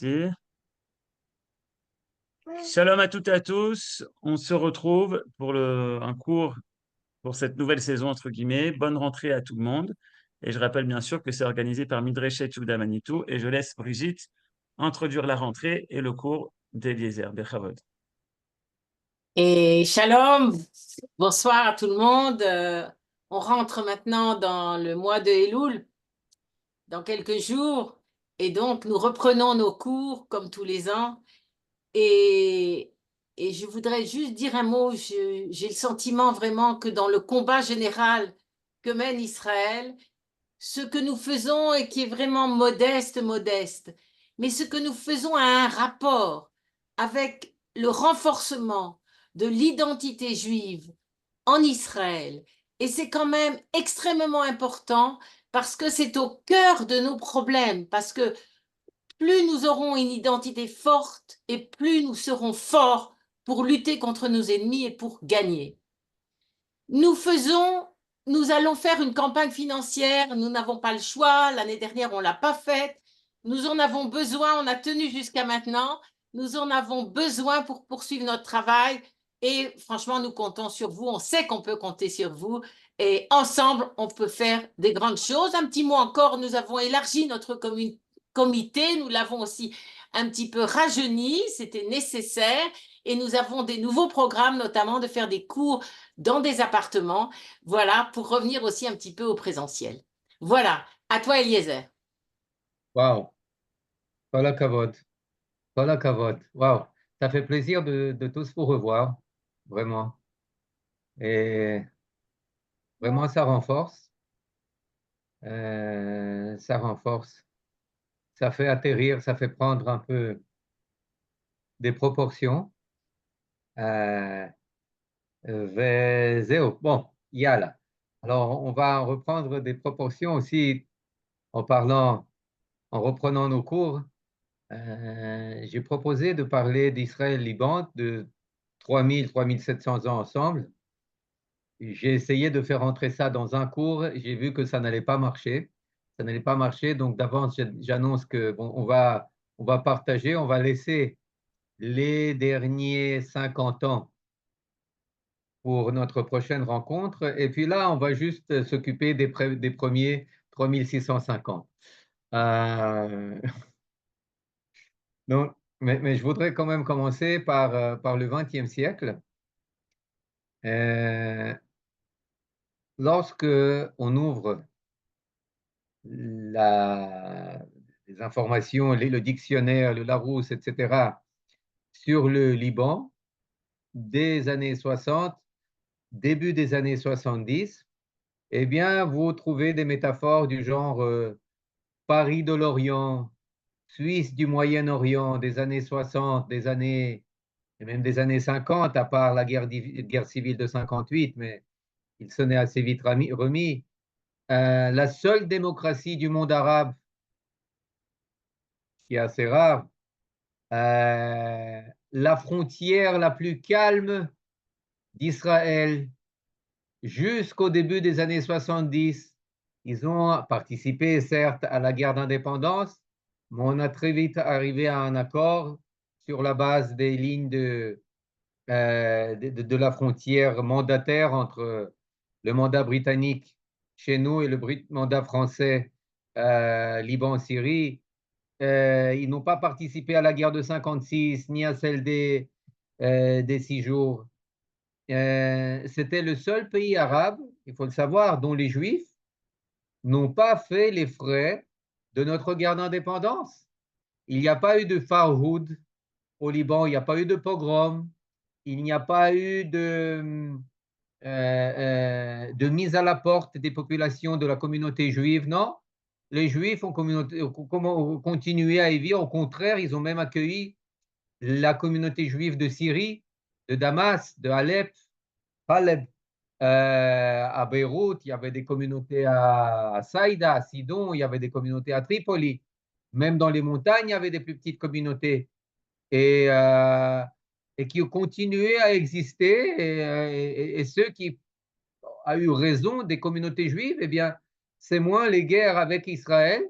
Merci. Shalom à toutes et à tous. On se retrouve pour un cours pour cette nouvelle saison, entre guillemets. Bonne rentrée à tout le monde. Et je rappelle bien sûr que c'est organisé par Midreshet Yehuda Manitou. Et je laisse Brigitte introduire la rentrée et le cours d'Eliezer. Bechavod. Et shalom, bonsoir à tout le monde. On rentre maintenant dans le mois de Elul, dans quelques jours, et donc nous reprenons nos cours comme tous les ans. Et, et je voudrais juste dire un mot. J'ai le sentiment vraiment que dans le combat général que mène Israël, ce que nous faisons et qui est vraiment modeste, mais ce que nous faisons a un rapport avec le renforcement de l'identité juive en Israël. Et c'est quand même extrêmement important parce que c'est au cœur de nos problèmes, parce que plus nous aurons une identité forte et plus nous serons forts pour lutter contre nos ennemis et pour gagner. Nous faisons, nous allons faire une campagne financière, nous n'avons pas le choix, l'année dernière on ne l'a pas faite, nous en avons besoin, on a tenu jusqu'à maintenant, nous en avons besoin pour poursuivre notre travail et franchement nous comptons sur vous, on sait qu'on peut compter sur vous et ensemble on peut faire des grandes choses. Un petit mot encore, nous avons élargi notre comité, nous l'avons aussi un petit peu rajeuni, c'était nécessaire et nous avons des nouveaux programmes, notamment de faire des cours dans des appartements, voilà, pour revenir aussi un petit peu au présentiel. Voilà, à toi Eliezer. Waouh, voilà Kavod, voilà Kavod. Waouh, ça fait plaisir de tous vous revoir, vraiment. Et vraiment, ça renforce, ça fait atterrir, ça fait prendre un peu des proportions. Euh, Zéro. Bon, yalla. Alors, on va reprendre des proportions aussi en parlant, en reprenant nos cours. J'ai proposé de parler d'Israël-Liban de 3 700 ans ensemble. J'ai essayé de faire entrer ça dans un cours. J'ai vu que ça n'allait pas marcher. Ça n'allait pas marcher. Donc, d'avance, j'annonce que bon, on va partager, on va laisser les derniers 50 ans pour notre prochaine rencontre. Et puis là, on va juste s'occuper des premiers 3650. Euh, donc, mais je voudrais quand même commencer par le XXe siècle. Euh, Lorsque on ouvre les informations, le dictionnaire, le Larousse, etc., sur le Liban, des années 60, début des années 70, eh bien, vous trouvez des métaphores du genre Paris de l'Orient, Suisse du Moyen-Orient des années 60, et même des années 50, à part la guerre civile de 58, mais il s'en est assez vite remis. La seule démocratie du monde arabe, qui est assez rare, la frontière la plus calme d'Israël jusqu'au début des années 70. Ils ont participé, certes, à la guerre d'indépendance, mais on a très vite arrivé à un accord sur la base des lignes de la frontière mandataire entre le mandat britannique chez nous et le mandat français Liban-Syrie. Ils n'ont pas participé à la guerre de 56 ni à celle des 6 jours. C'était le seul pays arabe, il faut le savoir, dont les Juifs n'ont pas fait les frais de notre guerre d'indépendance. Il n'y a pas eu de Farhoud au Liban, il n'y a pas eu de pogrom, il n'y a pas eu de mise à la porte des populations de la communauté juive, non. Les Juifs ont continué à y vivre, au contraire, ils ont même accueilli la communauté juive de Syrie, de Damas, de Alep, à Beyrouth, il y avait des communautés à Saïda, à Sidon, il y avait des communautés à Tripoli. Même dans les montagnes, il y avait des plus petites communautés et, euh, et qui ont continué à exister. Et ceux qui ont eu raison des communautés juives, eh bien, c'est moins les guerres avec Israël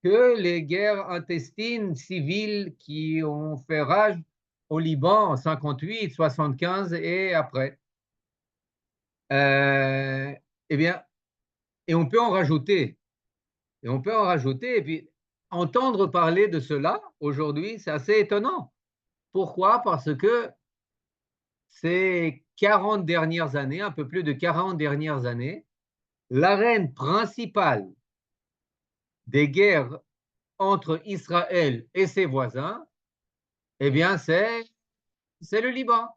que les guerres intestines civiles qui ont fait rage au Liban en 58, 75 et après. Eh bien, et on peut en rajouter. Et on peut en rajouter. Et puis, entendre parler de cela aujourd'hui, c'est assez étonnant. Pourquoi? Parce que ces 40 dernières années, un peu plus de 40 dernières années, l'arène principale des guerres entre Israël et ses voisins, eh bien, c'est le Liban.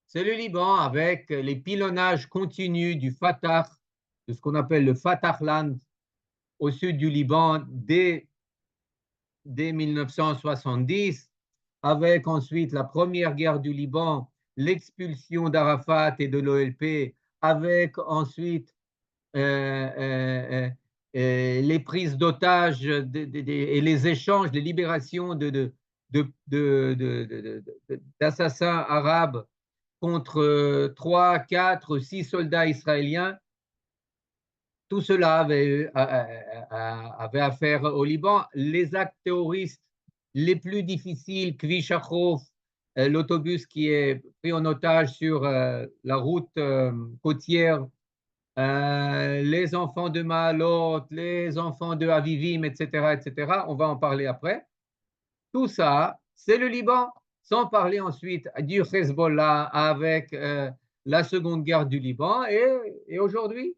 C'est le Liban avec les pilonnages continus du Fatah, de ce qu'on appelle le Fatahland au sud du Liban dès 1970, avec ensuite la première guerre du Liban, l'expulsion d'Arafat et de l'OLP, avec ensuite les prises d'otages et les échanges, les libérations d'assassins arabes contre 3, 4, 6 soldats israéliens. Tout cela avait affaire au Liban. Les actes terroristes les plus difficiles, Kvish Akhof, l'autobus qui est pris en otage sur la route côtière, les enfants de Maalot, les enfants de Avivim, etc., etc. On va en parler après. Tout ça, c'est le Liban, sans parler ensuite du Hezbollah avec la seconde guerre du Liban et aujourd'hui.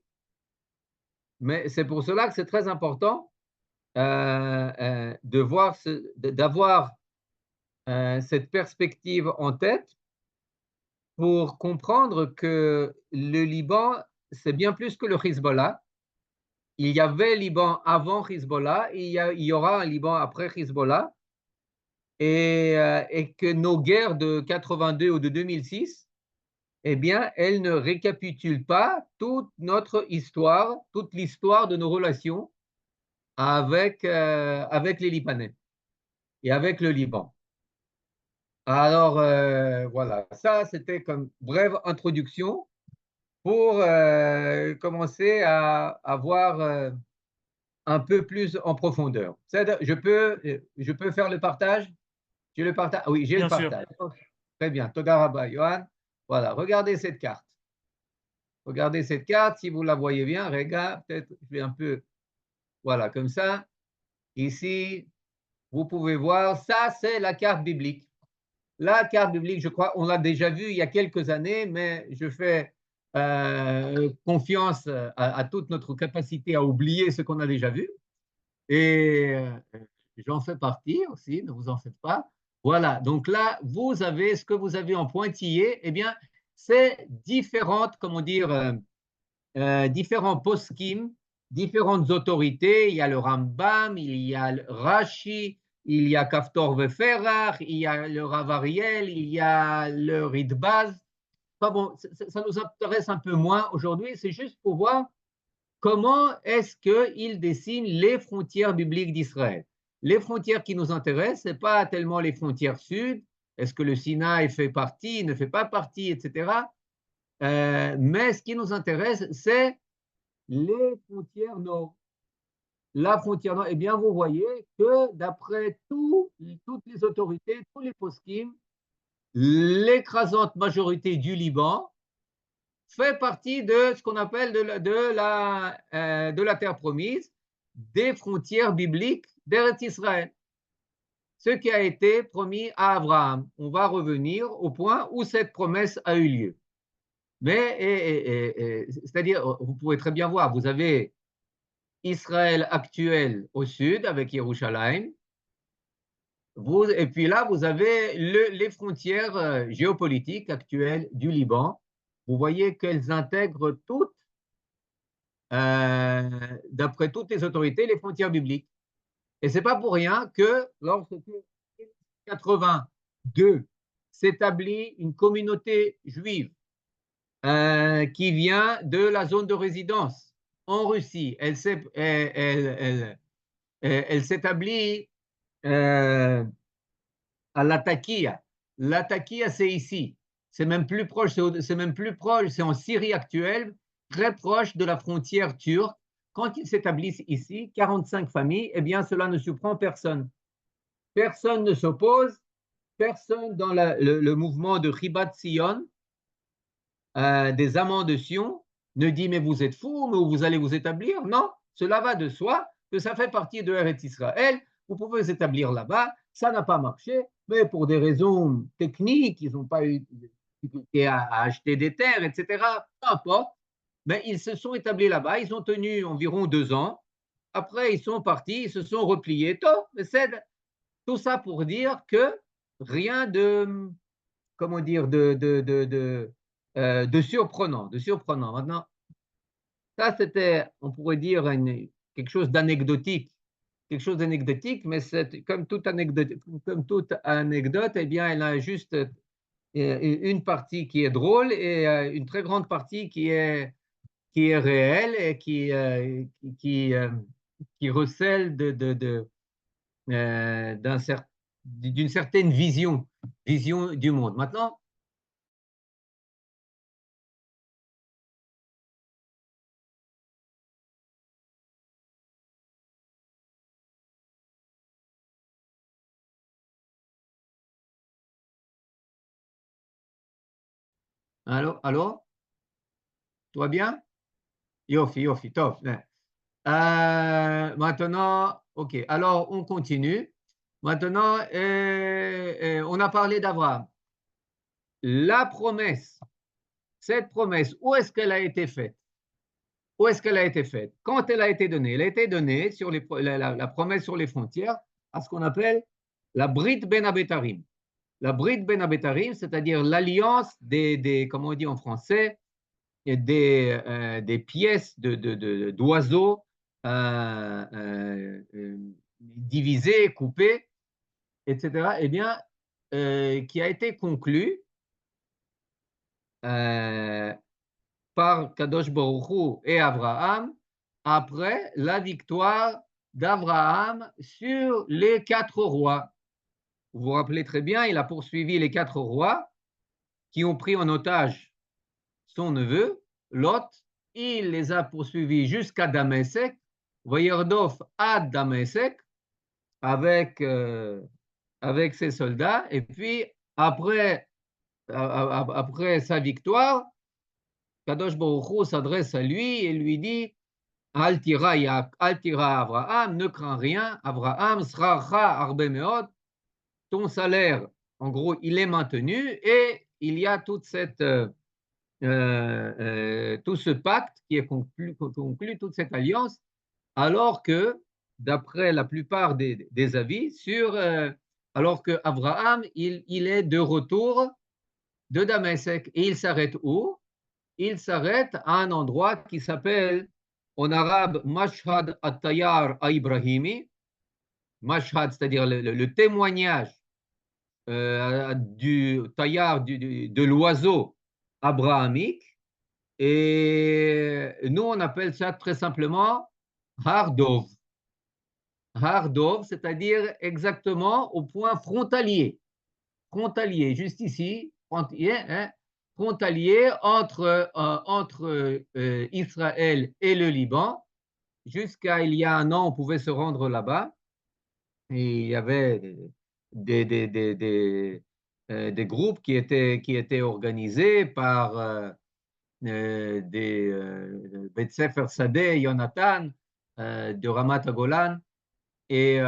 Mais c'est pour cela que c'est très important d'avoir cette perspective en tête pour comprendre que le Liban, c'est bien plus que le Hezbollah. Il y avait Liban avant Hezbollah, il y aura un Liban après Hezbollah, et que nos guerres de 82 ou de 2006, eh bien, elles ne récapitulent pas toute notre histoire, toute l'histoire de nos relations avec les Libanais et avec le Liban. Alors, voilà, ça, c'était comme brève introduction pour commencer à voir un peu plus en profondeur. Je peux faire le partage? J'ai le partage. Oui, j'ai le Bien sûr. partage. Très bien. Toda Rabba, Johan. Voilà, regardez cette carte. Regardez cette carte, si vous la voyez bien, regarde, peut-être je vais un peu, voilà, comme ça. Ici, vous pouvez voir, ça, c'est la carte biblique. La carte biblique, je crois, on l'a déjà vue il y a quelques années, mais je fais confiance à toute notre capacité à oublier ce qu'on a déjà vu. Et j'en fais partie aussi, ne vous en faites pas. Voilà, donc là, vous avez ce que vous avez en pointillé, eh bien, c'est différentes, comment dire, différents poskim, différentes autorités. Il y a le Rambam, il y a le Rashi, il y a Kaftor Veferach, il y a le Rav Ariel, il y a le Ridbaz. Enfin bon, ça nous intéresse un peu moins aujourd'hui, c'est juste pour voir comment est-ce qu'il dessine les frontières bibliques d'Israël. Les frontières qui nous intéressent, ce n'est pas tellement les frontières sud, est-ce que le Sinaï fait partie, ne fait pas partie, etc. Mais ce qui nous intéresse, c'est les frontières nord. La frontière nord, eh bien, vous voyez que d'après toutes les autorités, tous les poskim, l'écrasante majorité du Liban fait partie de ce qu'on appelle de la terre promise, des frontières bibliques d'Eretz Israël. Ce qui a été promis à Abraham. On va revenir au point où cette promesse a eu lieu. Mais, c'est-à-dire, vous pouvez très bien voir, vous avez Israël actuel au sud avec Yerushalayim, et puis là, vous avez les frontières géopolitiques actuelles du Liban. Vous voyez qu'elles intègrent toutes, d'après toutes les autorités, les frontières bibliques. Et ce n'est pas pour rien que lorsque en 1982 s'établit une communauté juive qui vient de la zone de résidence en Russie, elle s'établit à Latakia. Latakia, c'est ici. C'est même plus proche, c'est en Syrie actuelle, très proche de la frontière turque, quand ils s'établissent ici, 45 familles, eh bien, cela ne surprend personne. Personne ne s'oppose, personne dans le mouvement de Chibat Sion, des amants de Sion, ne dit mais vous êtes fous, mais où vous allez vous établir? Non, cela va de soi que ça fait partie de Eretz Israël. Vous pouvez vous établir là-bas. Ça n'a pas marché, mais pour des raisons techniques, ils n'ont pas eu de difficulté à acheter des terres, etc. Peu importe. Mais ils se sont établis là-bas. Ils ont tenu environ 2 ans. Après, ils sont partis, ils se sont repliés. Tout ça pour dire que rien de, comment dire, de surprenant, Maintenant, ça c'était, on pourrait dire, quelque chose d'anecdotique, mais c'est comme toute anecdote, eh bien, elle a juste une partie qui est drôle et une très grande partie qui est réelle et qui recèle d'une certaine vision du monde. Maintenant, allô? Tout va bien? Yofi, top. Maintenant, ok, alors on continue. Maintenant, on a parlé d'Abraham. La promesse, cette promesse, où est-ce qu'elle a été faite? Où est-ce qu'elle a été faite? Quand elle a été donnée? Elle a été donnée sur la promesse sur les frontières à ce qu'on appelle la Brit Ben Abetarim. La Brit Ben Abetarim, c'est-à-dire l'alliance comment on dit en français, des pièces d'oiseaux divisées, coupées, etc., eh bien, qui a été conclu par Kadosh Baruch Hu et Abraham après la victoire d'Abraham sur les 4 rois. Vous vous rappelez très bien, il a poursuivi les 4 rois qui ont pris en otage son neveu, Lot. Il les a poursuivis jusqu'à Damesek, Vayerdov à Damesek, avec ses soldats. Et puis, après sa victoire, Kadosh Baruch Hu s'adresse à lui et lui dit Altira Abraham, ne crains rien, Abraham, Sracha Arbe Meod, ton salaire, en gros, il est maintenu et il y a tout ce pacte qui est conclu, toute cette alliance, alors que, d'après la plupart des avis, alors que Abraham, il est de retour de Damasek. Et il s'arrête où? Il s'arrête à un endroit qui s'appelle en arabe Mashhad at-Tayyar à-Ibrahimi. Mashhad, c'est-à-dire le témoignage du Tayyar, de l'oiseau abrahamique. Et nous, on appelle ça très simplement Hardov. Hardov, c'est-à-dire exactement au point frontalier. Frontalier, juste ici, frontalier entre Israël et le Liban. Jusqu'à il y a un an, on pouvait se rendre là-bas. Et il y avait des groupes qui étaient organisés par des Bet Sefer Sadeh, Yonatan, de Ramat Golan, et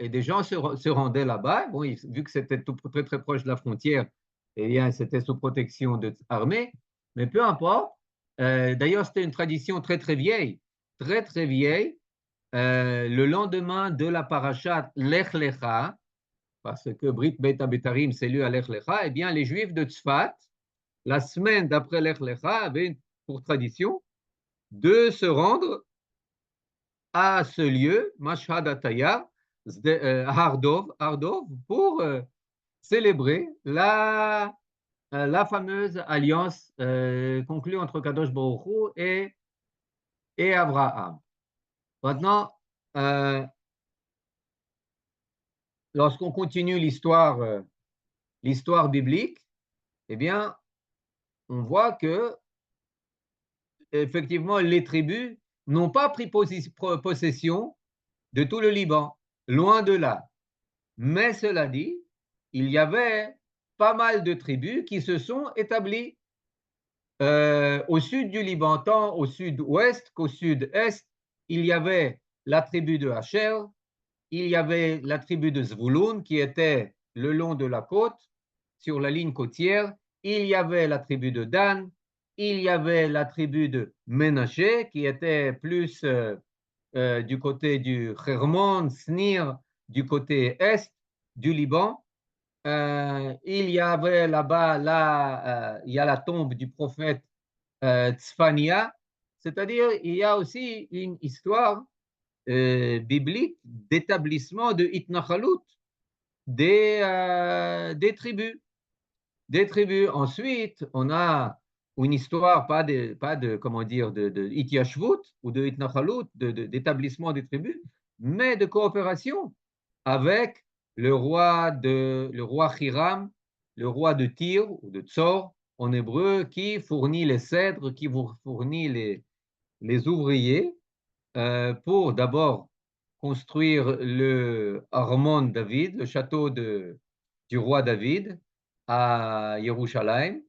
des gens se rendaient là-bas. Bon, vu que c'était très très proche de la frontière, eh bien, c'était sous protection de armée, mais peu importe. D'ailleurs, c'était une tradition très très vieille, très très vieille. Le lendemain de la parashat Lech Lecha, parce que Brit Beit Abetarim s'est lu à Lech Lecha, eh bien, les Juifs de Tzfat, la semaine d'après Lech Lecha, avaient pour tradition de se rendre à ce lieu, Mashhad Ataya, Hardov, pour célébrer la fameuse alliance conclue entre Kadosh Baruch Hu et Abraham. Maintenant, lorsqu'on continue l'histoire biblique, eh bien, on voit que effectivement les tribus n'ont pas pris possession de tout le Liban, loin de là. Mais cela dit, il y avait pas mal de tribus qui se sont établies au sud du Liban, tant au sud-ouest qu'au sud-est. Il y avait la tribu de Asher, il y avait la tribu de Zvouloun qui était le long de la côte, sur la ligne côtière, il y avait la tribu de Dan, il y avait la tribu de Ménaché qui était plus du côté du Hermon, Snir, du côté est du Liban. Il y avait là-bas, il y a la tombe du prophète Tzfania, c'est-à-dire il y a aussi une histoire biblique d'établissement de Itnachalut des tribus. Des tribus. Ensuite, on a une histoire, pas de comment dire, de Ityashvut ou de Itnachalut, d'établissement des tribus, mais de coopération avec le roi Hiram, le roi de Tyr ou de Tsor en hébreu, qui fournit les cèdres, qui fournit les ouvriers pour d'abord construire le Armon David, le château du roi David à Yerushalayim.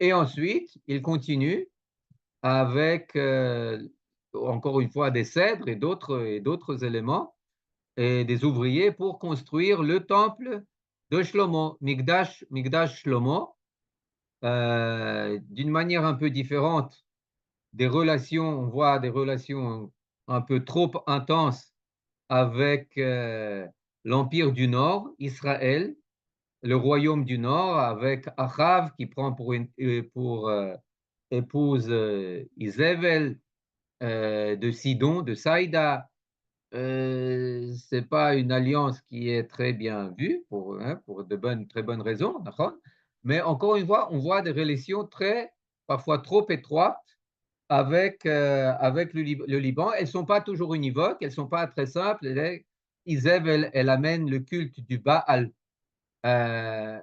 Et ensuite, il continue avec, encore une fois, des cèdres et d'autres éléments et des ouvriers pour construire le temple de Shlomo, Mikdash Shlomo, d'une manière un peu différente. Des relations, on voit des relations un peu trop intenses avec l'Empire du Nord, Israël, le royaume du Nord, avec Achav qui prend pour épouse Isabelle de Sidon, de Saïda. C'est pas une alliance qui est très bien vue pour de très bonnes raisons, d'accord. Mais encore une fois, on voit des relations parfois trop étroites avec le Liban. Elles ne sont pas toujours univoques, elles ne sont pas très simples. Isabelle, elle amène le culte du Baal dans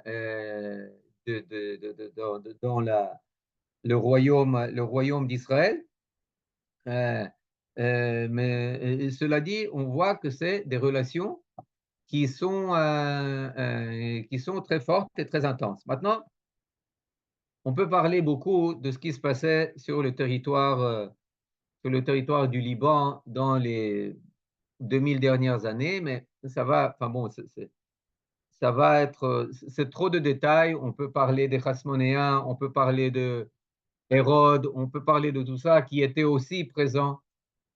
le royaume d'Israël. Mais cela dit, on voit que c'est des relations qui sont très fortes et très intenses. Maintenant, on peut parler beaucoup de ce qui se passait sur le territoire du Liban dans les 2000 dernières années, mais ça va, enfin bon, ça va être, c'est trop de détails. On peut parler des Hasmonéens, on peut parler de Hérode, on peut parler de tout ça qui était aussi présent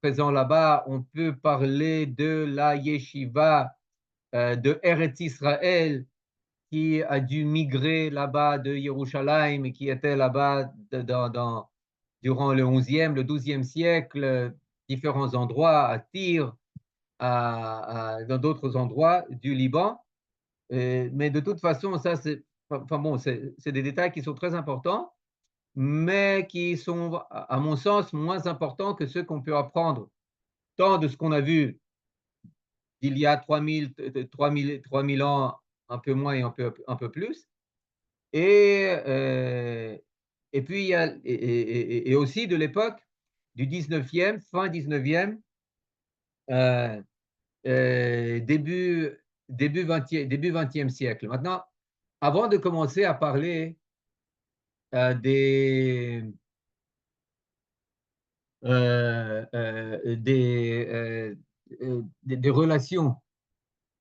là-bas. On peut parler de la yeshiva de Eretz Israël qui a dû migrer là-bas de Yerushalayim et qui était là-bas durant le 11e, le 12e siècle, différents endroits, à Tyr, dans d'autres endroits du Liban. Mais de toute façon, ça, c'est des détails qui sont très importants, mais qui sont, à mon sens, moins importants que ceux qu'on peut apprendre, tant de ce qu'on a vu d'il y a 3000 ans, un peu moins et un peu plus, et puis il y a, et aussi de l'époque du 19e, fin 19e, début 20e siècle. Maintenant, avant de commencer à parler des relations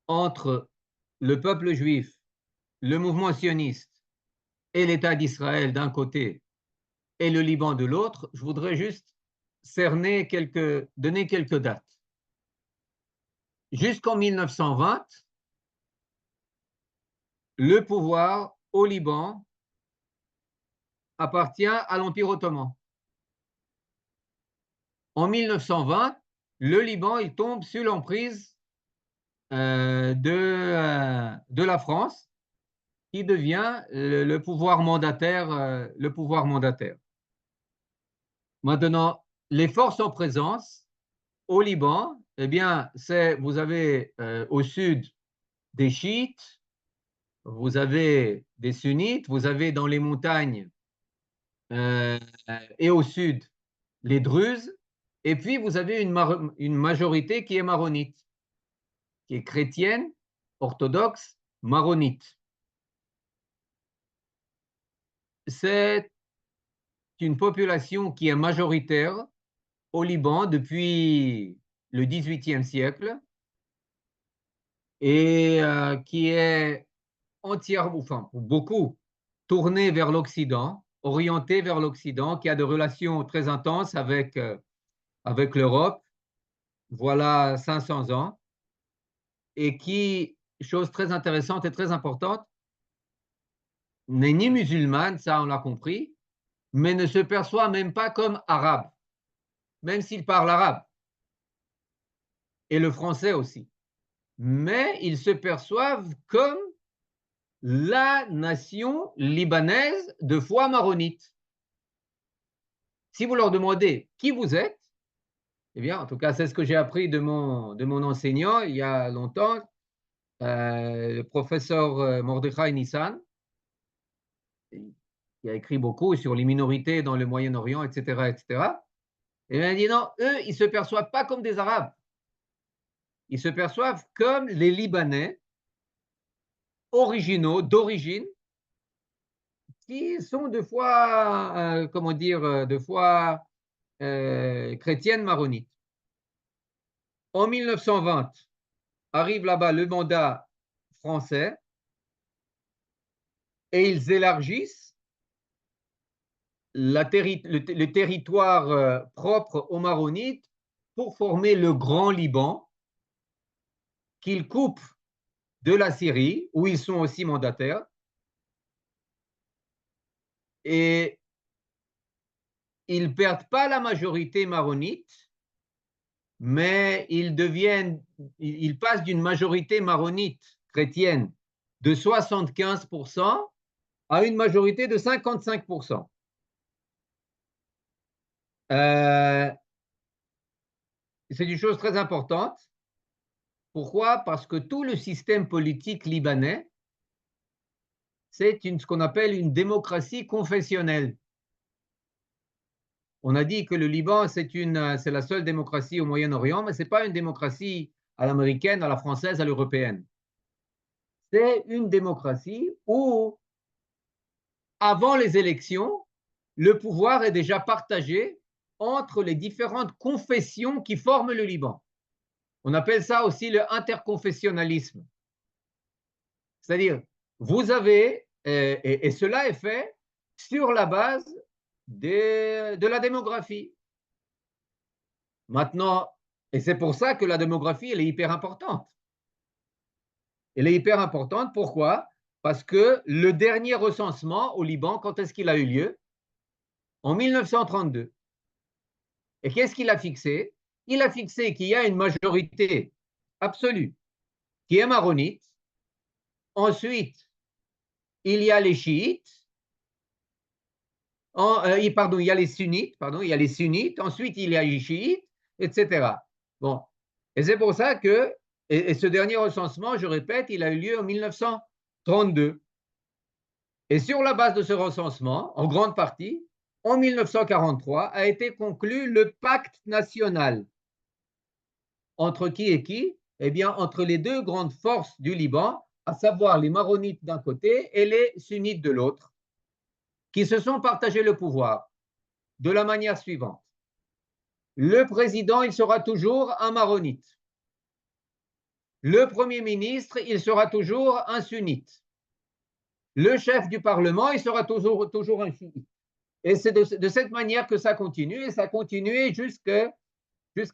entre le peuple juif, le mouvement sioniste et l'État d'Israël d'un côté et le Liban de l'autre, je voudrais juste donner quelques dates. Jusqu'en 1920, le pouvoir au Liban appartient à l'Empire ottoman. En 1920, le Liban il tombe sous l'emprise de la France, qui devient le pouvoir mandataire. Maintenant, les forces en présence au Liban, eh bien, vous avez au sud des chiites, vous avez des sunnites, vous avez dans les montagnes et au sud les druzes, Et puis, vous avez une majorité qui est maronite, qui est chrétienne, orthodoxe, maronite. C'est une population qui est majoritaire au Liban depuis le XVIIIe siècle et qui est entièrement, enfin pour beaucoup, tournée vers l'Occident, orientée vers l'Occident, qui a des relations très intenses avec, avec l'Europe, voilà 500 ans, et qui, chose très intéressante et très importante, n'est ni musulmane, ça on l'a compris, mais ne se perçoit même pas comme arabe, même s'il parle arabe, et le français aussi. Mais ils se perçoivent comme la nation libanaise de foi maronite. Si vous leur demandez qui vous êtes, eh bien, en tout cas, c'est ce que j'ai appris de mon enseignant il y a longtemps, le professeur Mordechai Nissan, qui a écrit beaucoup sur les minorités dans le Moyen-Orient, etc., etc. Et il a dit non, eux, ils ne se perçoivent pas comme des Arabes. Ils se perçoivent comme les Libanais originaux, d'origine, qui sont de foi, comment dire, de foi chrétienne maronite. En 1920, arrive là-bas le mandat français et ils élargissent le territoire propre aux Maronites pour former le Grand Liban qu'ils coupent de la Syrie, où ils sont aussi mandataires. Et ils ne perdent pas la majorité maronite, mais ils passent d'une majorité maronite chrétienne de 75% à une majorité de 55%. C'est une chose très importante. Pourquoi? Parce que tout le système politique libanais, c'est ce qu'on appelle une démocratie confessionnelle. On a dit que le Liban, c'est la seule démocratie au Moyen-Orient, mais ce n'est pas une démocratie à l'américaine, à la française, à l'européenne. C'est une démocratie où, avant les élections, le pouvoir est déjà partagé entre les différentes confessions qui forment le Liban. On appelle ça aussi le interconfessionnalisme. C'est-à-dire, vous avez, et cela est fait sur la base de la démographie. Maintenant, et c'est pour ça que la démographie, elle est hyper importante. Elle est hyper importante, pourquoi? Parce que le dernier recensement au Liban, quand est-ce qu'il a eu lieu? En 1932. Et qu'est-ce qu'il a fixé? Il a fixé qu'il y a une majorité absolue qui est maronite. Ensuite, il y a les chiites. Pardon, il y a les sunnites, ensuite il y a les chiites, etc. Bon, et c'est pour ça que, et ce dernier recensement, je répète, il a eu lieu en 1932. Et sur la base de ce recensement, en grande partie, en 1943, a été conclu le pacte national. Entre qui et qui? Eh bien, entre les deux grandes forces du Liban, à savoir les maronites d'un côté et les sunnites de l'autre, qui se sont partagés le pouvoir de la manière suivante. Le président, il sera toujours un maronite. Le premier ministre, il sera toujours un sunnite. Le chef du Parlement, il sera toujours un chiite. Et c'est de cette manière que ça continue, et ça a continué jusqu'à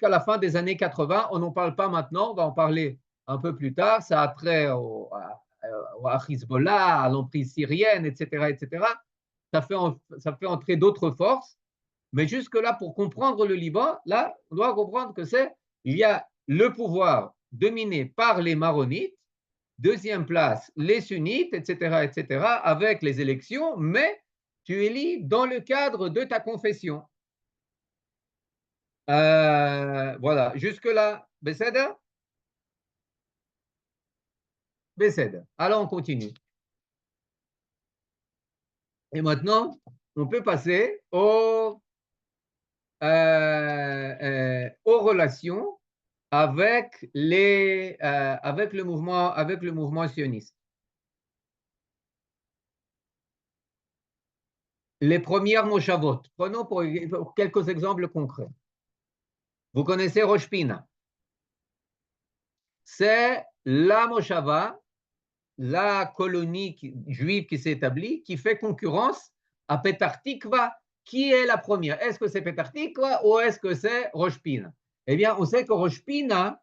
la fin des années 80. On n'en parle pas maintenant, on va en parler un peu plus tard. Ça a trait à Hezbollah, à l'emprise syrienne, etc., etc. Ça fait entrer d'autres forces. Mais jusque-là, pour comprendre le Liban, là, on doit comprendre que il y a le pouvoir dominé par les maronites, deuxième place, les sunnites, etc., etc., avec les élections, mais tu élis dans le cadre de ta confession. Voilà, jusque-là, Besséda? Besséda. Alors, on continue. Et maintenant, on peut passer aux relations avec le mouvement sioniste. Les premières moshavot. Prenons pour quelques exemples concrets. Vous connaissez Rosh Pina. C'est la moshava, la colonie juive qui s'est établie, qui fait concurrence à Petar Tikva. Qui est la première? Est-ce que c'est Petar Tikva ou est-ce que c'est Rosh Pina? Eh bien, on sait que Rosh Pina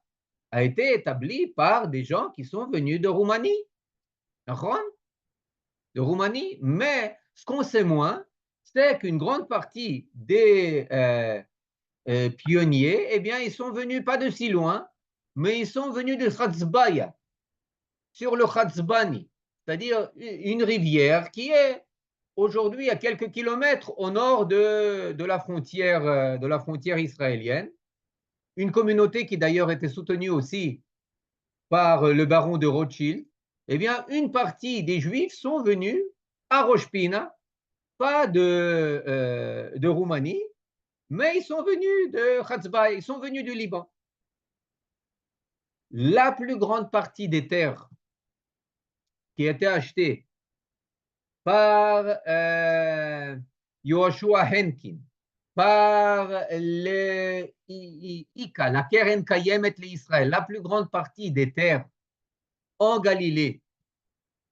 a été établi par des gens qui sont venus de Roumanie. De Roumanie. Mais ce qu'on sait moins, c'est qu'une grande partie des pionniers, eh bien, ils sont venus pas de si loin, mais ils sont venus de Khatzbaya, sur le Khatzbani, c'est-à-dire une rivière qui est aujourd'hui à quelques kilomètres au nord de la frontière israélienne. Une communauté qui d'ailleurs était soutenue aussi par le baron de Rothschild. Eh bien, une partie des Juifs sont venus à Rosh Pina, pas de Roumanie, mais ils sont venus de Khatzbay, ils sont venus du Liban. La plus grande partie des terres qui étaient achetées par Yoshua Henkin, par le ICA, la Keren Kayemet l'Israël, la plus grande partie des terres en Galilée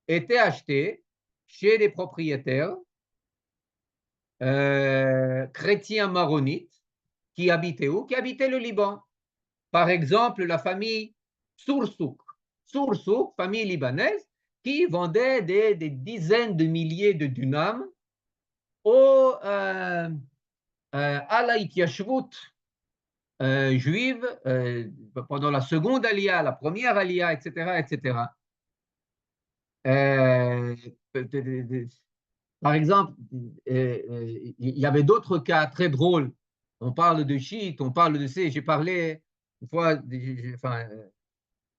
étaient achetées chez des propriétaires chrétiens maronites qui habitaient où? Qui habitaient le Liban. Par exemple, la famille Soursouk, famille libanaise, qui vendait des dizaines de milliers de dunams à la Ityashvut juive pendant la seconde Aliyah, la première Aliyah, etc., etc. Par exemple, il y avait d'autres cas très drôles. On parle de chiites, on parle de ces. J'ai parlé une fois,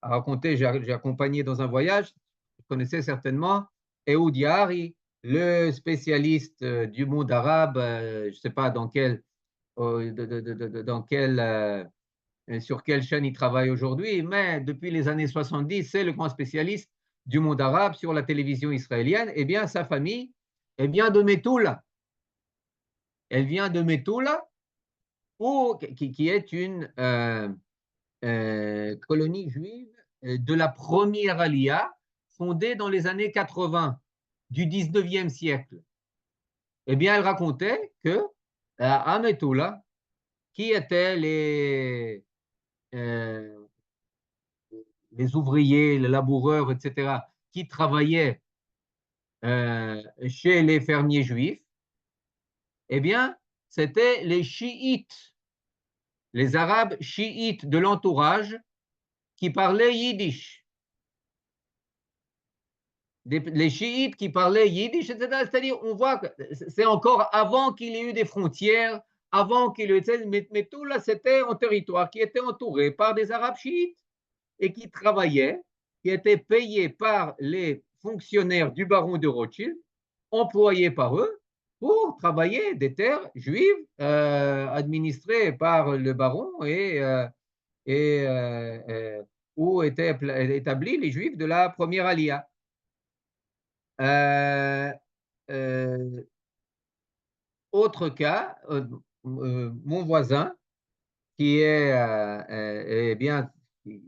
à raconter, j'ai accompagné dans un voyage, vous connaissez certainement, Ehud Yahari, le spécialiste du monde arabe, je ne sais pas dans sur quelle chaîne il travaille aujourd'hui, mais depuis les années 70, c'est le grand spécialiste du monde arabe sur la télévision israélienne. Eh bien, sa famille, elle vient de Metula. Elle vient de Metula, qui est une colonie juive de la première Aliyah, fondée dans les années 80 du 19e siècle. Eh bien, elle racontait que à Metula, qui étaient les ouvriers, les laboureurs, etc., qui travaillaient chez les fermiers juifs, eh bien, c'était les chiites, les arabes chiites de l'entourage qui parlaient yiddish. Les chiites qui parlaient yiddish, etc. C'est-à-dire, on voit que c'est encore avant qu'il y ait eu des frontières, avant qu'il y ait eu... Mais tout là, c'était un territoire qui était entouré par des arabes chiites et qui travaillaient, qui étaient payés par les fonctionnaires du baron de Rothschild, employés par eux, pour travailler des terres juives administrées par le baron où étaient établis les juifs de la première Aliyah. Autre cas, mon voisin, qui est eh bien, vous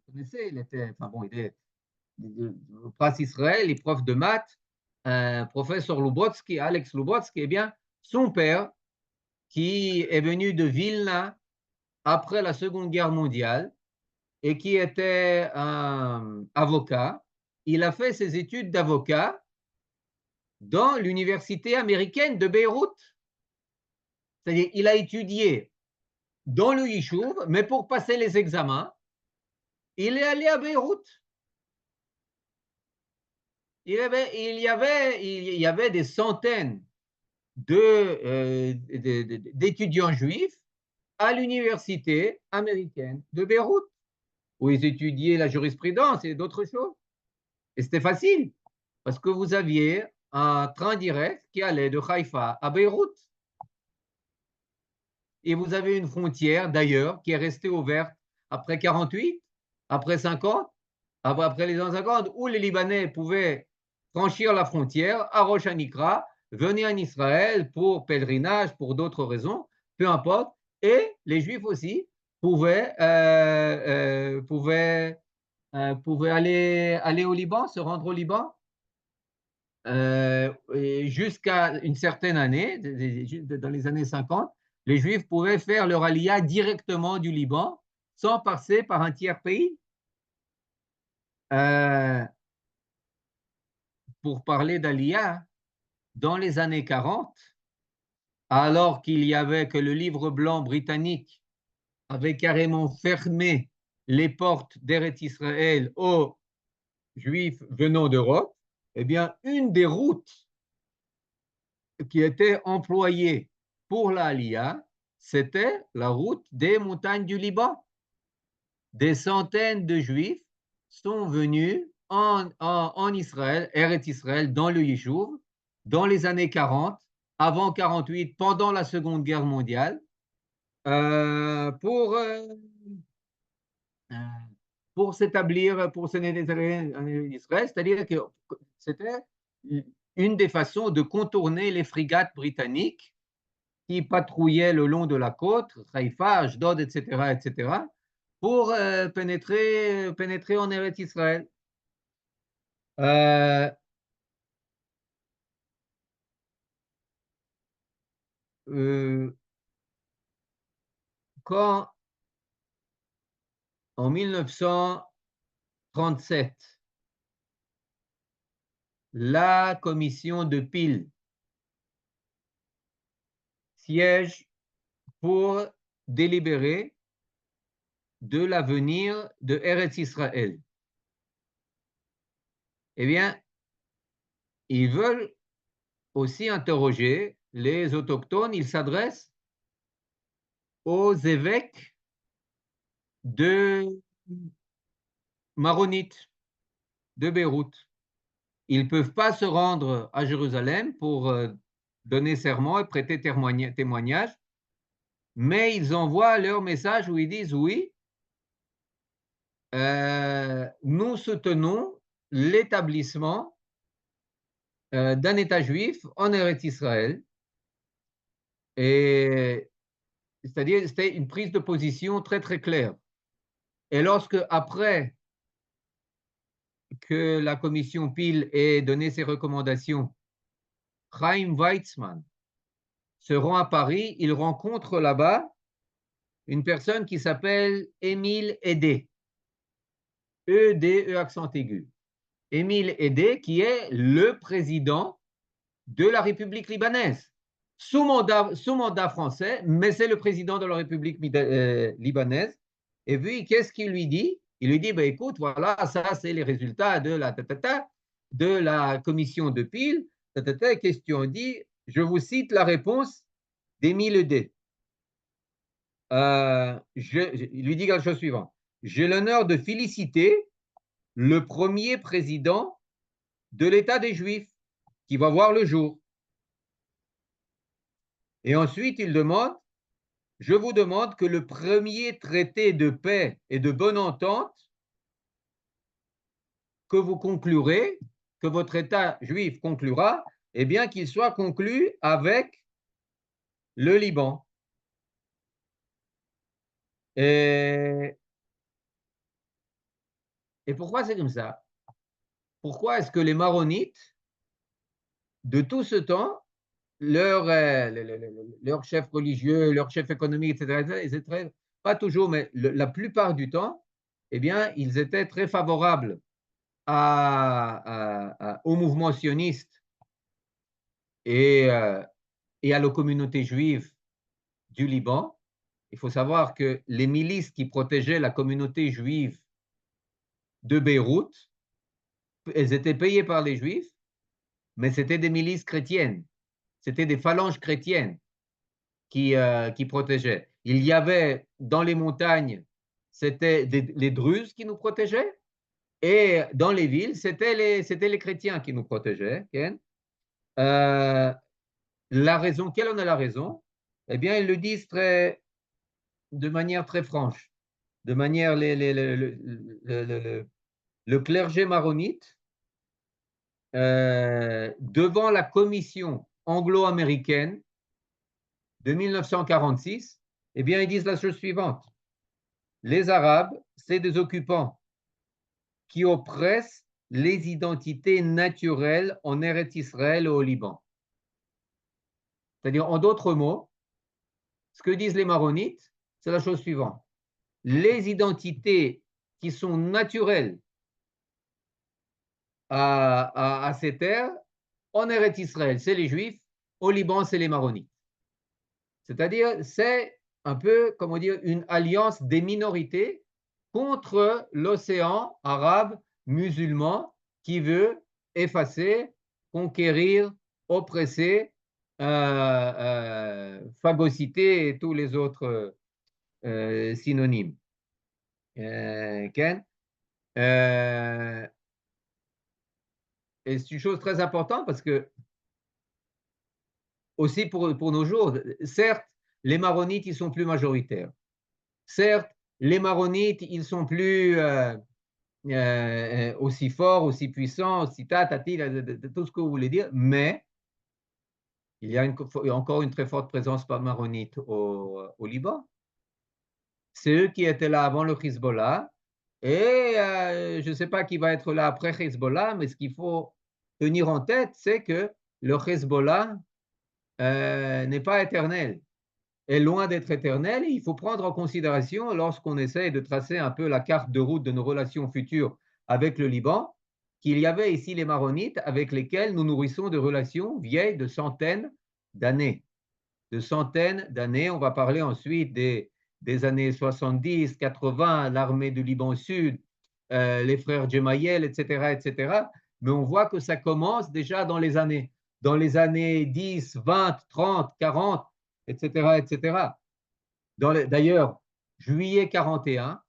connaissez, il était, enfin bon, il est Pras Israël, il est prof de maths, professeur Lubotsky, Alex Lubotsky, eh bien, son père, qui est venu de Vilna après la Seconde Guerre mondiale et qui était un avocat, il a fait ses études d'avocat dans l'université américaine de Beyrouth. C'est-à-dire, il a étudié dans le Yishuv, mais pour passer les examens, il est allé à Beyrouth. Il y avait des centaines d'étudiants juifs à l'université américaine de Beyrouth, où ils étudiaient la jurisprudence et d'autres choses. Et c'était facile, parce que vous aviez un train direct qui allait de Haïfa à Beyrouth. et vous avez une frontière d'ailleurs qui est restée ouverte après 48, après 50, après les ans 50, où les Libanais pouvaient franchir la frontière à Rosh Hanikra, venir en Israël pour pèlerinage, pour d'autres raisons, peu importe, et les Juifs aussi pouvaient aller au Liban, se rendre au Liban, jusqu'à une certaine année, dans les années 50, les Juifs pouvaient faire leur aliyah directement du Liban, sans passer par un tiers pays. Pour parler d'aliyah, dans les années 40, alors qu'il y avait que le livre blanc britannique avait carrément fermé les portes d'Eretz Israël aux Juifs venant d'Europe, eh bien, une des routes qui était employée pour la Aliyah, c'était la route des montagnes du Liban. Des centaines de Juifs sont venus en Israël, Eretz Israël, dans le Yishuv, dans les années 40, avant 48, pendant la Seconde Guerre mondiale, pour s'établir, pour s'installer en Israël, c'est-à-dire que c'était une des façons de contourner les frégates britanniques qui patrouillaient le long de la côte, Haïfa, Ashdod, etc., pour pénétrer en Eretz Israël. Quand, en 1937, la commission de Peel siège pour délibérer de l'avenir de Eretz Israël, eh bien, ils veulent aussi interroger les autochtones. Ils s'adressent aux évêques de maronites de Beyrouth. Ils ne peuvent pas se rendre à Jérusalem pour donner serment et prêter témoignage, mais ils envoient leur message où ils disent oui, nous soutenons l'établissement d'un État juif en Eretz Israël. Et c'est-à-dire, c'était une prise de position très très claire. Et lorsque, après que la commission Peel ait donné ses recommandations, Chaim Weizmann se rend à Paris, il rencontre là-bas une personne qui s'appelle Émile Eddé, E-D-E accent aigu. Émile Eddé, qui est le président de la République libanaise, sous mandat français, mais c'est le président de la République libanaise. Et puis, qu'est-ce qu'il lui dit? Il lui dit, bah, écoute, voilà, ça, c'est les résultats de la commission de Peel. Question dit, je vous cite la réponse d'Émile Eddé. Il lui dit la chose suivante. J'ai l'honneur de féliciter le premier président de l'État des Juifs qui va voir le jour. Et ensuite, il demande, je vous demande que le premier traité de paix et de bonne entente que vous conclurez, que votre État juif conclura, eh bien qu'il soit conclu avec le Liban. Et pourquoi c'est comme ça? Pourquoi est-ce que les maronites, de tout ce temps, leur chef religieux, leur chef économique, etc., ils étaient pas toujours, mais la plupart du temps, eh bien, ils étaient très favorables au mouvement sioniste et à la communauté juive du Liban. Il faut savoir que les milices qui protégeaient la communauté juive de Beyrouth, elles étaient payées par les Juifs, mais c'était des milices chrétiennes, c'était des phalanges chrétiennes qui protégeaient. Il y avait dans les montagnes, c'était les Druzes qui nous protégeaient, et dans les villes, c'était les chrétiens qui nous protégeaient. La raison, quelle en est la raison? eh bien, ils le disent de manière très franche, de manière le clergé maronite, devant la commission anglo-américaine de 1946, eh bien, ils disent la chose suivante. Les Arabes, c'est des occupants qui oppressent les identités naturelles en Eretz Israël et au Liban. C'est-à-dire, en d'autres mots, ce que disent les maronites, c'est la chose suivante. Les identités qui sont naturelles à ces terres, en Eretz Israël, c'est les Juifs, au Liban, c'est les maronites. C'est-à-dire, c'est un peu, comment dire, une alliance des minorités contre l'océan arabe musulman qui veut effacer, conquérir, oppresser, phagocyter et tous les autres synonymes. Ken? Et c'est une chose très importante parce que, aussi pour nos jours, certes, les maronites, ils sont plus majoritaires. Certes, les maronites, ils sont plus aussi forts, aussi puissants, aussi tatati, tout ce que vous voulez dire, mais il y a encore une très forte présence maronite au Liban. C'est eux qui étaient là avant le Hezbollah, et je ne sais pas qui va être là après Hezbollah, mais ce qu'il faut tenir en tête, c'est que le Hezbollah n'est pas éternel, est loin d'être éternel, et il faut prendre en considération, lorsqu'on essaye de tracer un peu la carte de route de nos relations futures avec le Liban, qu'il y avait ici les Maronites avec lesquels nous nourrissons de relations vieilles de centaines d'années. De centaines d'années, on va parler ensuite des années 70, 80, l'armée du Liban Sud, les frères Gemayel, etc., etc. Mais on voit que ça commence déjà dans les années 10, 20, 30, 40, etc., etc. D'ailleurs, juillet 41,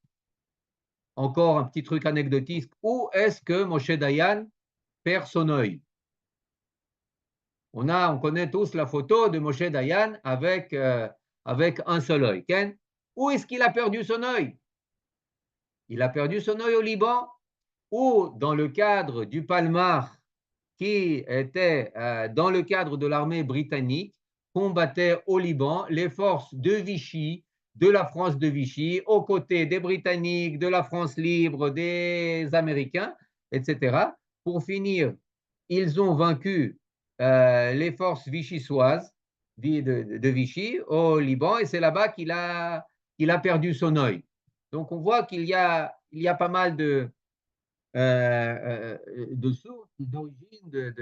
encore un petit truc anecdotique, où est-ce que Moshe Dayan perd son œil? On connaît tous la photo de Moshe Dayan avec un seul œil. Ken? Où est-ce qu'il a perdu son œil? Il a perdu son œil au Liban, ou dans le cadre du Palmar, qui était dans le cadre de l'armée britannique, combattait au Liban les forces de Vichy, de la France de Vichy, aux côtés des Britanniques, de la France libre, des Américains, etc. Pour finir, ils ont vaincu les forces vichysoises de Vichy au Liban, et c'est là-bas qu'il a perdu son œil. Donc on voit qu'il y a pas mal de sources, d'origines,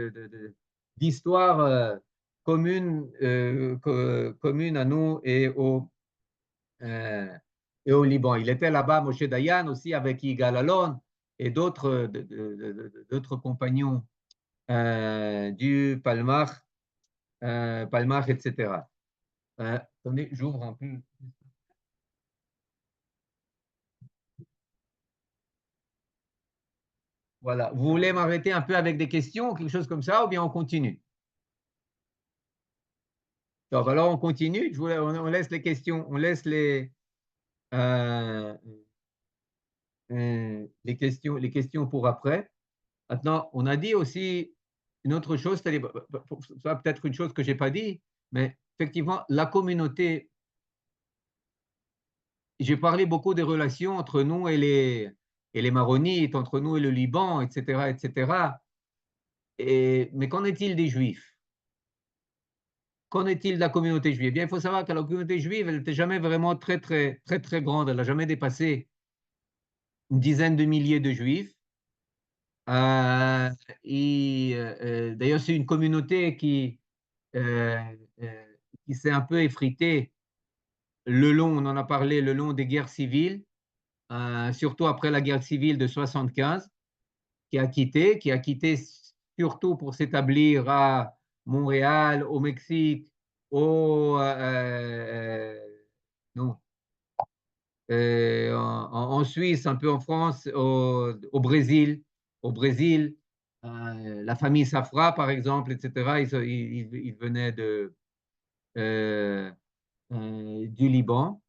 d'histoires communes à nous et au Liban. Il était là-bas, Moshe Dayan, aussi avec Yigal Allon et d'autres compagnons du Palmar, etc. Attendez, j'ouvre un peu. Voilà. Vous voulez m'arrêter un peu avec des questions, quelque chose comme ça, ou bien on continue? Donc, alors on continue. On laisse les questions, on laisse les questions pour après. Maintenant, on a dit aussi une autre chose, c'est-à-dire, ça peut-être une chose que je n'ai pas dit, mais effectivement, la communauté, j'ai parlé beaucoup des relations entre nous et les Maronites, entre nous et le Liban, etc., etc. Mais qu'en est-il des Juifs? Qu'en est-il de la communauté juive? Eh bien, il faut savoir que la communauté juive, elle n'était jamais vraiment très, très, très, très grande. Elle n'a jamais dépassé une dizaine de milliers de Juifs. D'ailleurs, c'est une communauté qui s'est un peu effritée on en a parlé, le long des guerres civiles, surtout après la guerre civile de 75, qui a quitté surtout pour s'établir à Montréal, au Mexique, non, en Suisse, un peu en France, au Brésil. La famille Safra, par exemple, etc., ils venaient du Liban.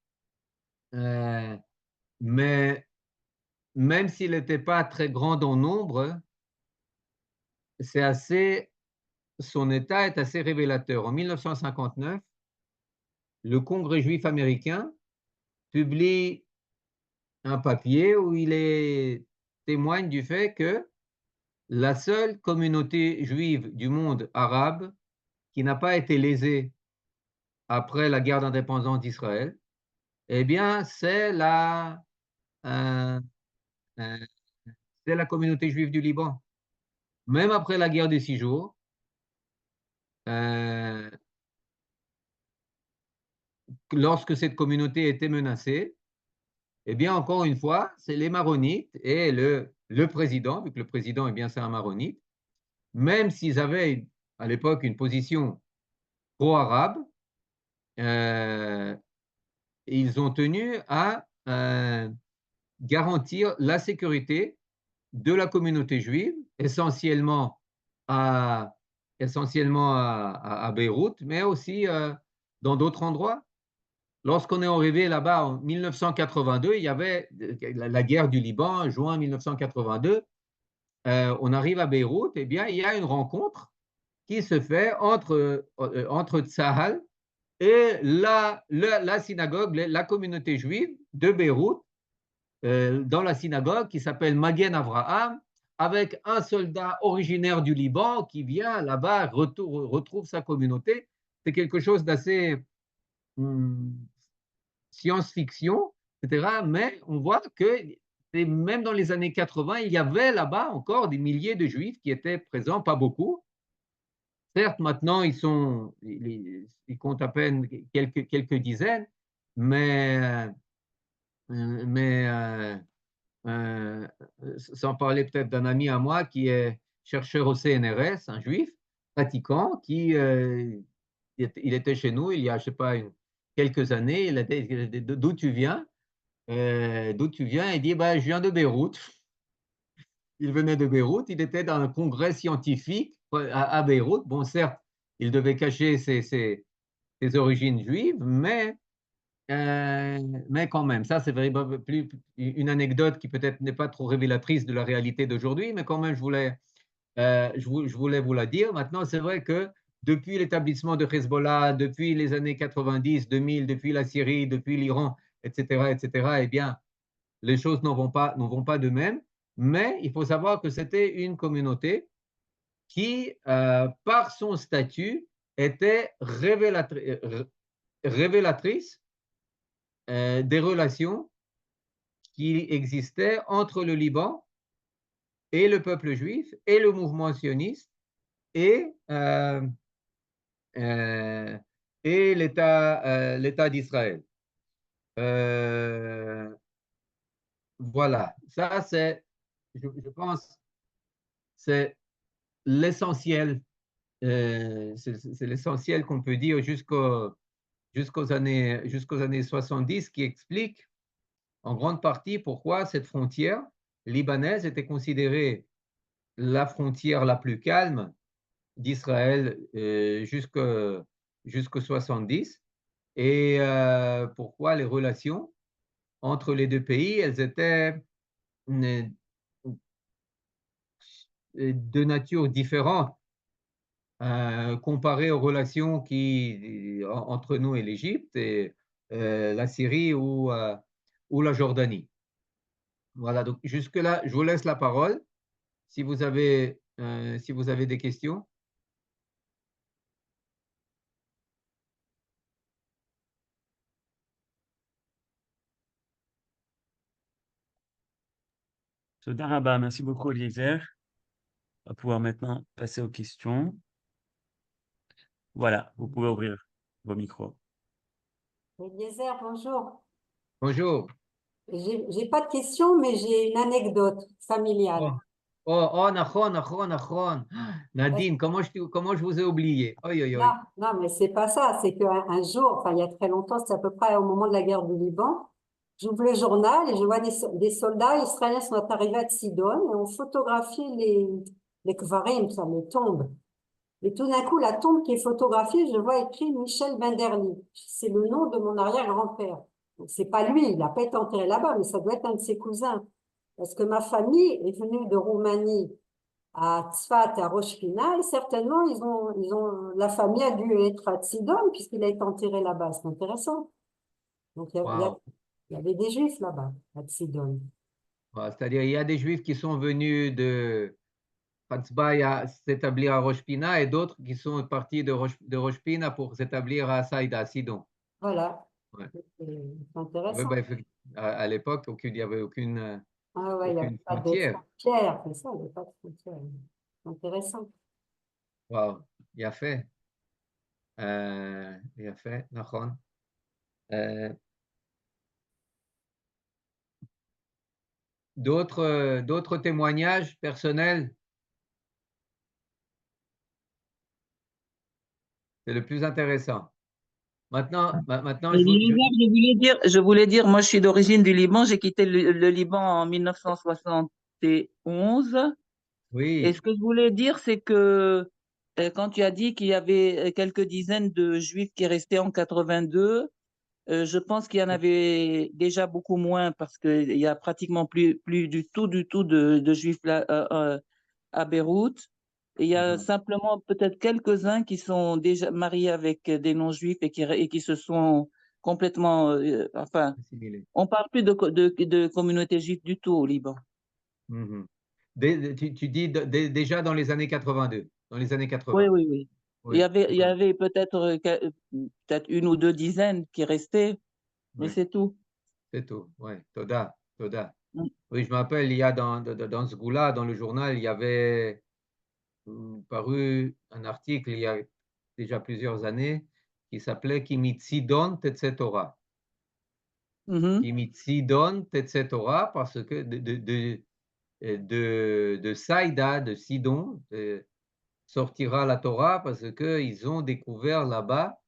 Mais même s'il n'était pas très grand en nombre, son état est assez révélateur. En 1959, le Congrès juif américain publie un papier où témoigne du fait que la seule communauté juive du monde arabe qui n'a pas été lésée après la guerre d'indépendance d'Israël, eh bien, euh, euh, c'est la communauté juive du Liban. Même après la guerre des 6 jours, lorsque cette communauté était menacée, eh bien, encore une fois, c'est les Maronites et le président, vu que le président, eh bien, c'est un Maronite, même s'ils avaient à l'époque une position pro-arabe, ils ont tenu à garantir la sécurité de la communauté juive, essentiellement à Beyrouth, mais aussi dans d'autres endroits. Lorsqu'on est arrivé là-bas en 1982, il y avait la guerre du Liban, juin 1982. On arrive à Beyrouth, eh bien, il y a une rencontre qui se fait entre Tsahal et la synagogue, la communauté juive de Beyrouth, dans la synagogue qui s'appelle Magen Avraham, avec un soldat originaire du Liban qui vient là-bas, retrouve sa communauté. C'est quelque chose d'assez science-fiction, etc. Mais on voit que même dans les années 80, il y avait là-bas encore des milliers de juifs qui étaient présents, pas beaucoup. Certes, maintenant, ils comptent à peine quelques dizaines, mais sans parler peut-être d'un ami à moi qui est chercheur au CNRS, un juif pratiquant, il était chez nous il y a, je sais pas, quelques années. Il a dit, d'où tu viens? Il dit, bah, je viens de Beyrouth. Il venait de Beyrouth, il était dans un congrès scientifique à Beyrouth. Bon, certes, il devait cacher ses origines juives, mais quand même, ça c'est plus une anecdote qui peut-être n'est pas trop révélatrice de la réalité d'aujourd'hui, mais quand même, je voulais vous la dire. Maintenant, c'est vrai que depuis l'établissement de Hezbollah, depuis les années 90, 2000, depuis la Syrie, depuis l'Iran, etc., eh bien, les choses n'en vont pas de même. Mais il faut savoir que c'était une communauté qui, par son statut, était révélatrice des relations qui existaient entre le Liban et le peuple juif et le mouvement sioniste et l'État d'Israël. Voilà, ça je pense, c'est l'essentiel. C'est l'essentiel qu'on peut dire jusqu'aux années 70, qui explique en grande partie pourquoi cette frontière libanaise était considérée la frontière la plus calme d'Israël jusqu'au 70, et pourquoi les relations entre les deux pays, elles étaient de nature différente comparées aux relations entre nous et l'Égypte et la Syrie ou la Jordanie. Voilà, donc jusque-là, je vous laisse la parole si vous avez des questions. Toda merci beaucoup, Eliezer. On va pouvoir maintenant passer aux questions. Voilà, vous pouvez ouvrir vos micros. Eliezer, bonjour. Bonjour. J'ai pas de questions, mais j'ai une anecdote familiale. Nachon. Nadine, comment je vous ai oublié? Oi, oi, oi. Non, non, mais c'est pas ça. C'est qu'un jour, enfin, il y a très longtemps, c'est à peu près au moment de la guerre du Liban, j'ouvre le journal et je vois des soldats israéliens sont arrivés à Sidon et ont photographié les kvarim, ça, les tombes. Et tout d'un coup, la tombe qui est photographiée, je vois écrit Michel Binderly. C'est le nom de mon arrière-grand-père. Donc, c'est pas lui, il n'a pas été enterré là-bas, mais ça doit être un de ses cousins. Parce que ma famille est venue de Roumanie à Tzfat, à Rosh Pina, et certainement, la famille a dû être à Tzidon, puisqu'il a été enterré là-bas. C'est intéressant. Donc, Wow. il y avait des Juifs là-bas, à Tzidon. Wow. C'est-à-dire, il y a des Juifs qui sont venus de Hatzbai à s'établir à Rosh Pina et d'autres qui sont partis de Rosh Pina pour s'établir à Saïda, à Sidon. Voilà. Ouais. C'est Ouais, intéressant. bah, à l'époque, il n'y avait Ah ouais, il n'y a aucune pas de frontière. frontières, c'est ça, il n'y a pas de frontières. C'est intéressant. Wow. יפה. יפה, נכון. D'autres témoignages personnels? C'est le plus intéressant. Maintenant, Et je voulais dire, moi je suis d'origine du Liban, j'ai quitté le Liban en 1971. Et oui, ce que je voulais dire, c'est que quand tu as dit qu'il y avait quelques dizaines de Juifs qui restaient en 82, je pense qu'il y en avait déjà beaucoup moins parce qu'il y a pratiquement plus du tout de Juifs là, à Beyrouth. Et il y a simplement peut-être quelques-uns qui sont déjà mariés avec des non-juifs et qui se sont complètement, enfin, assimilé. on parle plus de communauté juive du tout au Liban. Mhm. Tu dis déjà dans les années 82, dans les années 80. Oui, oui, oui. Oui, Il y avait peut-être une ou deux dizaines qui restaient, mais oui, c'est tout. c'est tout. Oui, Toda, Toda. Mm. Oui, je me rappelle, il y a dans ce goût-là, dans le journal, il y avait paru un article il y a déjà plusieurs années qui s'appelait Kimitsidon Tetze Torah. Mhm. Kimitsidon Tetze Torah, parce que de Saïda, de Sidon, sortira la Torah, parce qu'ils ont découvert là-bas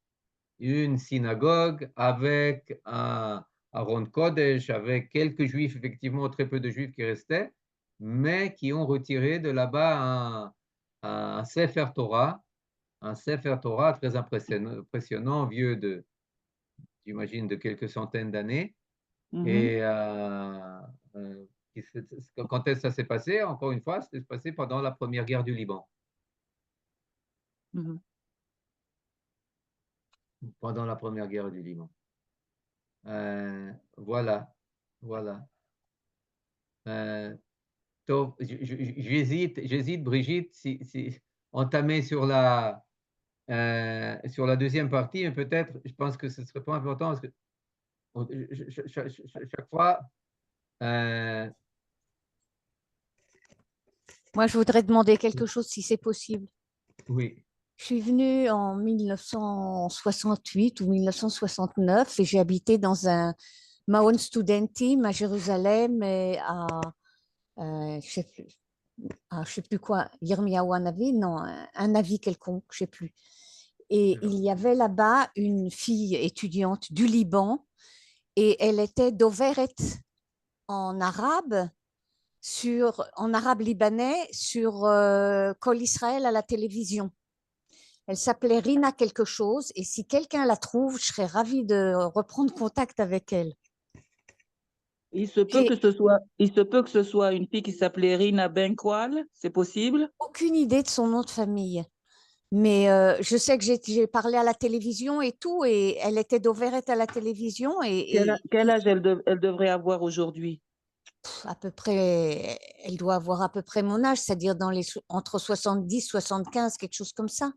une synagogue avec un Aron Kodesh, avec quelques juifs, effectivement très peu de juifs qui restaient, mais qui ont retiré de là-bas un Sefer Torah, très impressionnant, vieux j'imagine, de quelques centaines d'années. Mhm. Et quand est-ce que ça s'est passé? Encore une fois, c'était passé pendant la première guerre du Liban. Mhm. Pendant la première guerre du Liban. Voilà, voilà. Donc, j'hésite, Brigitte, si entamer sur la deuxième partie, mais peut-être, je pense que ce serait pas important parce que chaque fois, Moi, je voudrais demander quelque chose si c'est possible. oui, Je suis venue en 1968 ou 1969 et j'ai habité dans un Maon Studentim à Jérusalem et je sais plus quoi, Yirmiyahu Hanavi, non, un avis quelconque, je sais plus. Et il y avait là-bas une fille étudiante du Liban et elle était doveret en arabe en arabe libanais sur Kol Israël à la télévision. Elle s'appelait Rina quelque chose et si quelqu'un la trouve, je serais ravie de reprendre contact avec elle. Il se peut que ce soit une fille qui s'appelait Rina Benkwal, c'est possible? Aucune idée de son nom de famille. Mais je sais que j'ai parlé à la télévision et tout, et elle était d'Overet à la tévision, Quel âge elle devrait avoir aujourd'hui? à peu près, elle doit avoir à peu près mon âge, c'est-à-dire entre 70 75, quelque chose comme ça.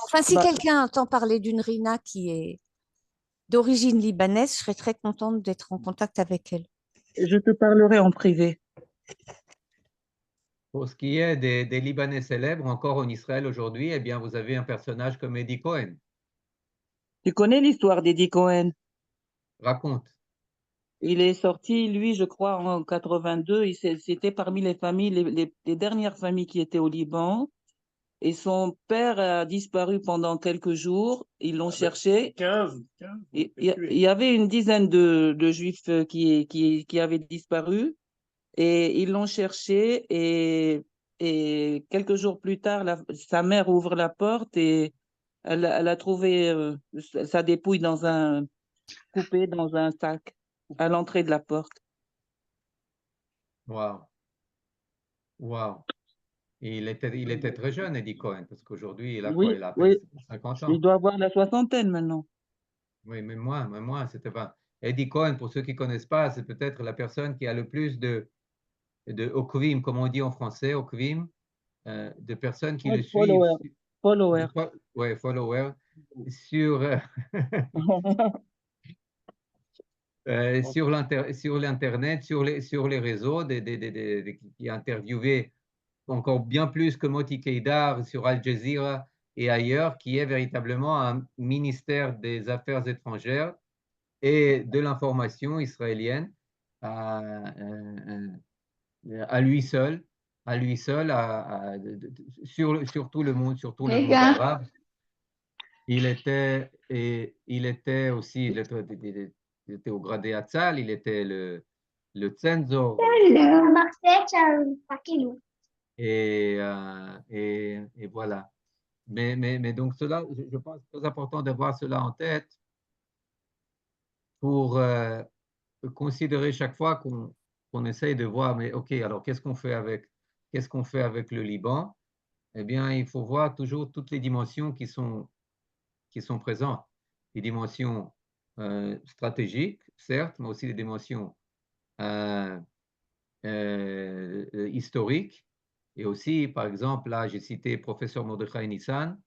Enfin, si quelqu'un entend parler d'une Rina qui est d'origine libanaise, je serais très contente d'être en contact avec elle. Je te parlerai en privé. pour ce qui est des Libanais célèbres, encore en Israël aujourd'hui, eh bien, vous avez un personnage comme Eddie Cohen. Tu connais l'histoire d'Eddie Cohen? Raconte. Il est sorti, lui, je crois, en 82. C'était parmi les familles, les dernières familles qui étaient au Liban. Et son père a disparu pendant quelques jours. Ils l'ont cherché. 15. Il y avait une dizaine de Juifs qui avaient disparu. Et ils l'ont cherché. Et Et quelques jours plus tard, sa mère ouvre la porte et elle a trouvé sa dépouille coupée dans un sac à l'entrée de la porte. Wow. Wow. Et il était très jeune, Eddie Cohen, parce qu'aujourd'hui, il a quoi? Oui, Il a à peine oui, 50 il ans. doit avoir la soixantaine maintenant. Oui, même moi, c'était pas. Eddie Cohen, pour ceux qui ne connaissent pas, c'est peut-être la personne qui a le plus de okvim, comme on dit en français, okvim, de personnes qui le suivent, Follower. followers, sur, sur l'Internet, sur les réseaux, qui a interviewé encore bien plus que Moti Keïdar sur Al Jazeera et ailleurs, qui est véritablement un ministère des Affaires étrangères et de l'information israélienne à lui seul, sur tout le monde arabe. Il était aussi, il était au gradé Hatzal, il était le Tzenzor. Et voilà. Mais donc cela, je pense que c'est très important d'avoir cela en tête pour considérer chaque fois qu'on essaye de voir, mais OK, alors qu'est-ce qu'on fait avec le Liban? Eh bien, il faut voir toujours toutes les dimensions qui sont présentes. Les dimensions stratégiques, certes, mais aussi les dimensions historiques. Et aussi, par exemple, là, j'ai cité professeur Mordechai Nissan,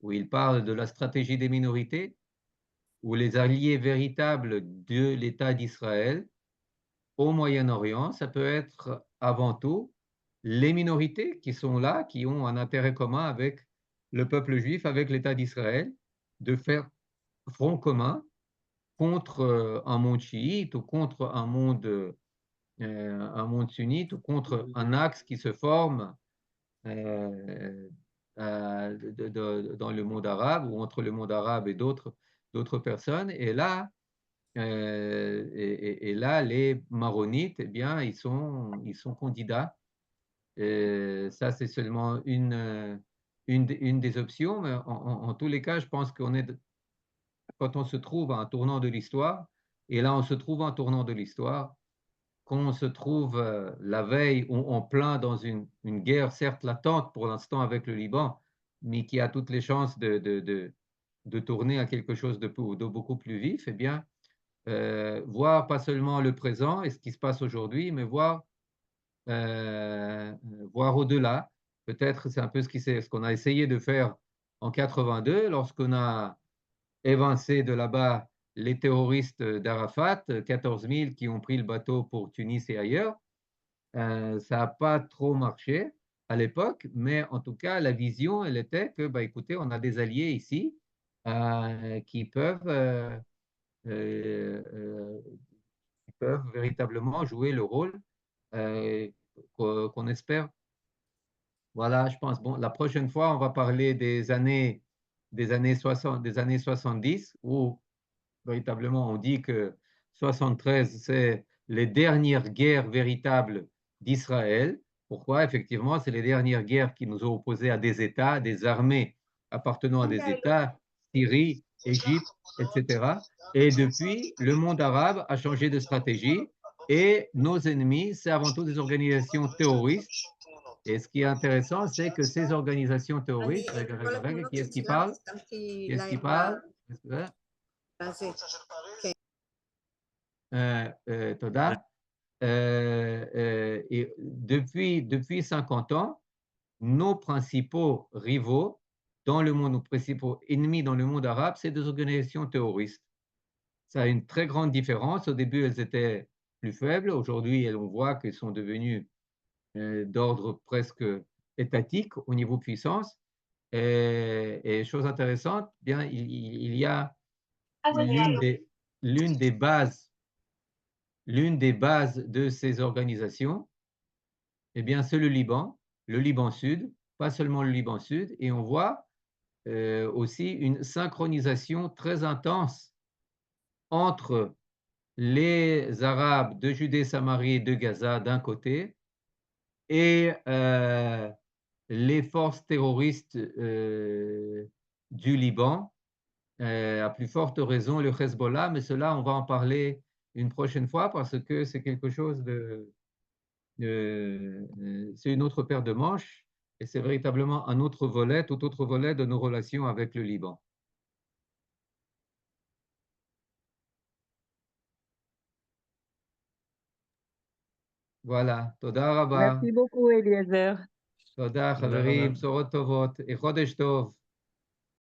où il parle de la stratégie des minorités, où les alliés véritables de l'État d'Israël au Moyen-Orient, ça peut être avant tout les minorités qui sont là, qui ont un intérêt commun avec le peuple juif, avec l'État d'Israël, de faire front commun contre un monde chiite ou contre un monde sunnite ou contre un axe qui se forme dans le monde arabe ou entre le monde arabe et d'autres personnes. Et là, les maronites, eh bien, ils sont candidats. Ça, c'est seulement une des options, mais en tous les cas, je pense quand on se trouve à un tournant de l'histoire, et là, on se trouve à un tournant de l'histoire, quand on se trouve la veille en plein dans une guerre, certes latente pour l'instant avec le Liban, mais qui a toutes les chances de tourner à quelque chose de beaucoup plus vif, eh bien, voir pas seulement le présent et ce qui se passe aujourd'hui, mais voir au-delà. Peut-être c'est un peu ce qu'on a essayé de faire en 82 lorsqu'on a évincé de là-bas les terroristes d'Arafat, 14 000 qui ont pris le bateau pour Tunis et ailleurs. Ça n'a pas trop marché à l'époque, mais en tout cas, la vision, elle était que, bah, écoutez, on a des alliés ici qui peuvent véritablement jouer le rôle qu'on espère. Voilà, je pense. Bon, la prochaine fois, on va parler des années 60, des années 70, où véritablement on dit que 73, c'est les dernières guerres véritables d'Israël. Pourquoi? Effectivement, c'est les dernières guerres qui nous ont opposés à des États, des armées appartenant à des États, Syrie, Égypte, etc. Et depuis, le monde arabe a changé de stratégie et nos ennemis, c'est avant tout des organisations terroristes. Et ce qui est intéressant, c'est que ces organisations terroristes, qui est-ce qui parle? Qui est-ce qui parle? Toda. Et depuis 50 ans, nos principaux rivaux dans le monde, nos principaux ennemis dans le monde arabe, c'est des organisations terroristes. Ça a une très grande différence. Au début, elles étaient plus faibles. Aujourd'hui, on voit qu'elles sont devenues d'ordre presque étatique au niveau puissance. Et chose intéressante, bien, il y a l'une des bases de ces organisations, eh bien, c'est le Liban Sud, pas seulement le Liban Sud, et on voit aussi une synchronisation très intense entre les Arabes de Judée-Samarie et de Gaza d'un côté et les forces terroristes du Liban, à plus forte raison le Hezbollah, mais cela, on va en parler une prochaine fois parce que c'est quelque chose c'est une autre paire de manches et c'est véritablement un autre volet, tout autre volet de nos relations avec le Liban. Voilà, תודה רבה. Merci beaucoup, Eliezer. תודה, חברים, בשורות טובות, חודש טוב.